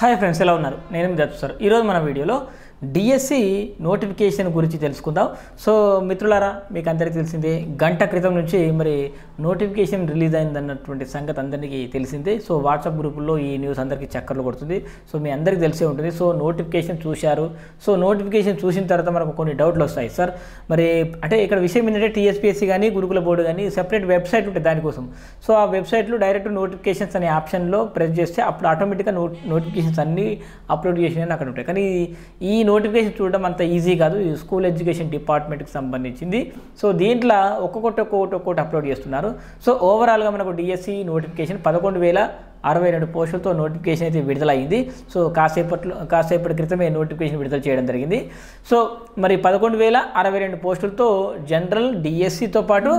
Hi friends, ఎలా ఉన్నారు? నేను మీ దత్తు సార్. ఈరోజు మన వీడియోలో డిఎస్సి నోటిఫికేషన్ గురించి తెలుసుకుందాం. సో మిత్రులారా, మీకు అందరికీ తెలిసిందే, గంట క్రితం నుంచి మరి నోటిఫికేషన్ రిలీజ్ అయిందన్నటువంటి సంగతి అందరికీ తెలిసిందే. సో వాట్సాప్ గ్రూపుల్లో ఈ న్యూస్ అందరికీ చక్కర్లు కొడుతుంది. సో మీ అందరికీ తెలిసే ఉంటుంది. సో నోటిఫికేషన్ చూశారు. సో నోటిఫికేషన్ చూసిన తర్వాత మనకు కొన్ని డౌట్లు వస్తాయి. సార్ మరి అంటే ఇక్కడ విషయం ఏంటంటే టీఎస్పీఎస్సీ కానీ గురుకుల బోర్డు కానీ సెపరేట్ వెబ్సైట్ ఉంటుంది దానికోసం. సో ఆ వెబ్సైట్లో డైరెక్ట్ నోటిఫికేషన్స్ అనే ఆప్షన్లో ప్రెస్ చేస్తే అప్పుడు ఆటోమేటిక్గా నోటిఫికేషన్స్ అన్నీ అప్లోడ్ చేసినవి అక్కడ ఉంటాయి. కానీ ఈ నోటిఫికేషన్ చూడడం అంత ఈజీ కాదు. ఇది స్కూల్ ఎడ్యుకేషన్ డిపార్ట్మెంట్కి సంబంధించింది. సో దీంట్లో ఒక్కొక్కటి అప్లోడ్ చేస్తున్నారు. సో ఓవరాల్గా మనకు డిఎస్సి నోటిఫికేషన్ 11,062 పోస్టులతో నోటిఫికేషన్ అయితే విడుదలైంది. సో కాసేపటి క్రితమే నోటిఫికేషన్ విడుదల చేయడం జరిగింది. సో మరి 11,062 పోస్టులతో జనరల్ డిఎస్సితో పాటు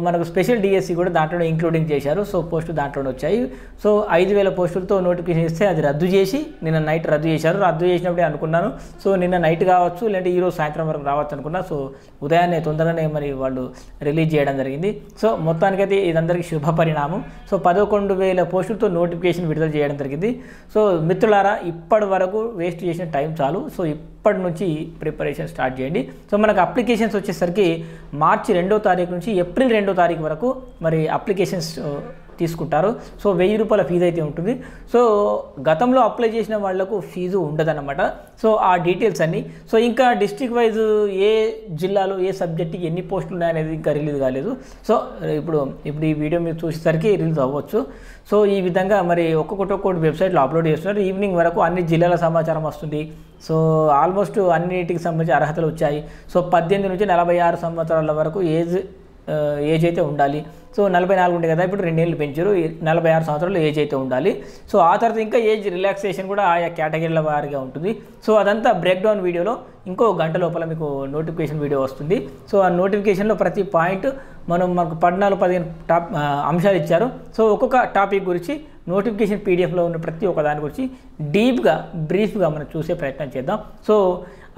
మనకు స్పెషల్ డిఎస్సి కూడా దాంట్లోనే ఇంక్లూడింగ్ చేశారు. సో పోస్టులు దాంట్లోనే వచ్చాయి. సో 5,000 పోస్టులతో నోటిఫికేషన్ ఇస్తే అది రద్దు చేసి నిన్న నైట్ రద్దు చేశారు. రద్దు చేసినప్పుడే అనుకున్నాను సో నిన్న నైట్ కావచ్చు, లేదంటే ఈరోజు సాయంత్రం వరకు రావచ్చు అనుకున్నా. సో ఉదయాన్నే తొందరగానే మరి వాళ్ళు రిలీజ్ చేయడం జరిగింది. సో మొత్తానికైతే ఇదందరికీ శుభ పరిణామం. సో 11,000 పోస్టులతో నోటిఫికేషన్ విడుదల చేయడం జరిగింది. సో మిత్రులారా, ఇప్పటి వరకు వేస్ట్ చేసిన టైం చాలు. సో ఇప్పటి నుంచి ప్రిపరేషన్ స్టార్ట్ చేయండి. సో మనకు అప్లికేషన్స్ వచ్చేసరికి మార్చి 2వ తారీఖు నుంచి ఏప్రిల్ 2వ తారీఖు వరకు మరి అప్లికేషన్స్ తీసుకుంటారు. సో 1,000 రూపాయల ఫీజు అయితే ఉంటుంది. సో గతంలో అప్లై చేసిన వాళ్లకు ఫీజు ఉండదన్నమాట. సో ఆ డీటెయిల్స్ అన్నీ. సో ఇంకా డిస్ట్రిక్ట్ వైజ్ ఏ జిల్లాలో ఏ సబ్జెక్ట్కి ఎన్ని పోస్టులు ఉన్నాయనేది ఇంకా రిలీజ్ కాలేదు. సో ఇప్పుడు ఈ వీడియో మీరు చూసేసరికి రిలీజ్ అవ్వచ్చు. సో ఈ విధంగా మరి ఒక్కొక్కటి వెబ్సైట్లో అప్లోడ్ చేస్తున్నారు. ఈవినింగ్ వరకు అన్ని జిల్లాల సమాచారం వస్తుంది. సో ఆల్మోస్ట్ అన్నిటికి సంబంధించి అర్హతలు వచ్చాయి. సో 18 నుంచి 46 సంవత్సరాల వరకు ఏజ్ అయితే ఉండాలి. సో 44 ఉండే కదా, ఇప్పుడు 2 ఏళ్ళు పెంచారు. 46 సంవత్సరాలు ఏజ్ అయితే ఉండాలి. సో ఆ తర్వాత ఇంకా ఏజ్ రిలాక్సేషన్ కూడా ఆయా కేటగిరీల వారిగా ఉంటుంది. సో అదంతా బ్రేక్డౌన్ వీడియోలో ఇంకో గంట లోపల మీకు నోటిఫికేషన్ వీడియో వస్తుంది. సో ఆ నోటిఫికేషన్లో ప్రతి పాయింట్ మనకు 14-15 అంశాలు ఇచ్చారు. సో ఒక్కొక్క టాపిక్ గురించి నోటిఫికేషన్ పీడిఎఫ్లో ఉన్న ప్రతి ఒక్క దాని గురించి బ్రీఫ్గా మనం చూసే ప్రయత్నం చేద్దాం. సో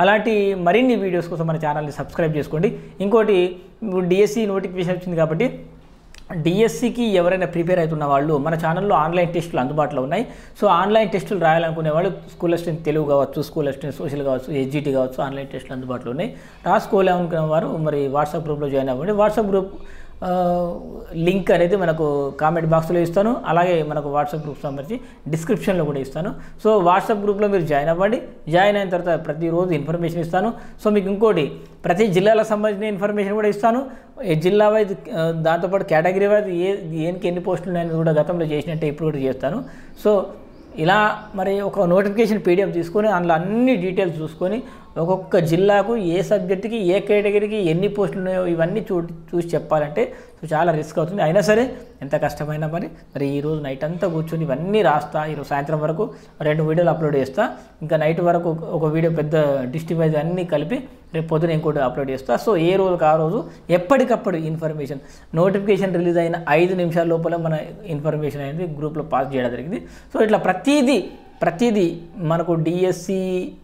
అలాంటి మరిన్ని వీడియోస్ కోసం మన ఛానల్ని సబ్స్క్రైబ్ చేసుకోండి. ఇంకోటి, డిఎస్సి నోటిఫికేషన్ వచ్చింది కాబట్టి డిఎస్సికి ఎవరైనా ప్రిపేర్ అవుతున్న వాళ్ళు మన ఛానల్లో ఆన్లైన్ టెస్టులు అందుబాటులో ఉన్నాయి. సో ఆన్లైన్ టెస్టులు రాయాలనుకునే వాళ్ళు స్కూల్ అసిస్టెంట్ తెలుగు కావచ్చు, స్కూల్ అసిస్టెంట్ సోషల్ కావచ్చు, ఎస్జిటి కావచ్చు, ఆన్లైన్ టెస్టులు అందుబాటులో ఉన్నాయి. రాసుకోవాలనుకునే వారు మరి వాట్సాప్ గ్రూప్లో జాయిన్ అవ్వండి. వాట్సాప్ గ్రూప్ లింక్ అనేది మనకు కామెంట్ బాక్స్లో ఇస్తాను. అలాగే మనకు వాట్సాప్ గ్రూప్ సంబంధించి డిస్క్రిప్షన్లో కూడా ఇస్తాను. సో వాట్సాప్ గ్రూప్లో మీరు జాయిన్ అవ్వండి. జాయిన్ అయిన తర్వాత ప్రతిరోజు ఇన్ఫర్మేషన్ ఇస్తాను. సో మీకు ఇంకోటి, ప్రతి జిల్లాలకు సంబంధించిన ఇన్ఫర్మేషన్ కూడా ఇస్తాను. జిల్లా వైజ్, దాంతోపాటు కేటగిరీ వైజ్ ఏనికి ఎన్ని పోస్టులు ఉన్నాయని కూడా గతంలో చేసినట్టే ఇప్పుడు కూడా చేస్తాను. సో ఇలా మరి ఒక నోటిఫికేషన్ పీడిఎఫ్ తీసుకొని అందులో అన్ని డీటెయిల్స్ చూసుకొని ఒక్కొక్క జిల్లాకు ఏ సబ్జెక్టుకి ఏ కేటగిరీకి ఎన్ని పోస్టులు ఉన్నాయో ఇవన్నీ చూసి చెప్పాలంటే సో చాలా రిస్క్ అవుతుంది. అయినా సరే ఎంత కష్టమైనా మరి ఈరోజు నైట్ అంతా కూర్చొని ఇవన్నీ రాస్తా. ఈరోజు సాయంత్రం వరకు 2 వీడియోలు అప్లోడ్ చేస్తా. ఇంకా నైట్ వరకు ఒక వీడియో పెద్ద డిస్ట్రిక్ట్ వైజ్ అన్నీ కలిపి రేపు పొద్దున ఇంకోటి అప్లోడ్ చేస్తా. సో ఏ రోజుకి ఆ రోజు ఎప్పటికప్పుడు ఇన్ఫర్మేషన్, నోటిఫికేషన్ రిలీజ్ అయిన 5 నిమిషాల లోపల మన ఇన్ఫర్మేషన్ అనేది గ్రూప్లో పాస్ చేయడం జరిగింది. సో ఇట్లా ప్రతిదీ మనకు డిఎస్సి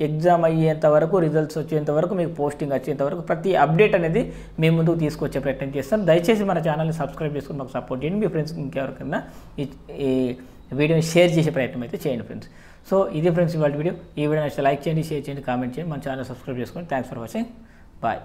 ఎగ్జామ్ అయ్యేంత వరకు, రిజల్ట్స్ వచ్చేంత వరకు, మీకు పోస్టింగ్ వచ్చేంత వరకు ప్రతి అప్డేట్ అనేది మేము ముందుకు తీసుకొచ్చే ప్రయత్నం చేస్తాం. దయచేసి మన ఛానల్ని సబ్స్క్రైబ్ చేసుకుని మాకు సపోర్ట్ చేయండి. మీ ఫ్రెండ్స్కి ఇంకెవరికైనా ఈ వీడియోని షేర్ చేసే ప్రయత్నం అయితే చేయండి ఫ్రెండ్స్. సో ఇది ఫ్రెండ్స్ ఇవాళ వీడియో. ఈ వీడియో నచ్చితే లైక్ చేయండి, షేర్ చేయండి, కామెంట్ చేయండి. మన ఛానల్ సబ్స్క్రైబ్ చేసుకోండి. Thanks for watching. బాయ్.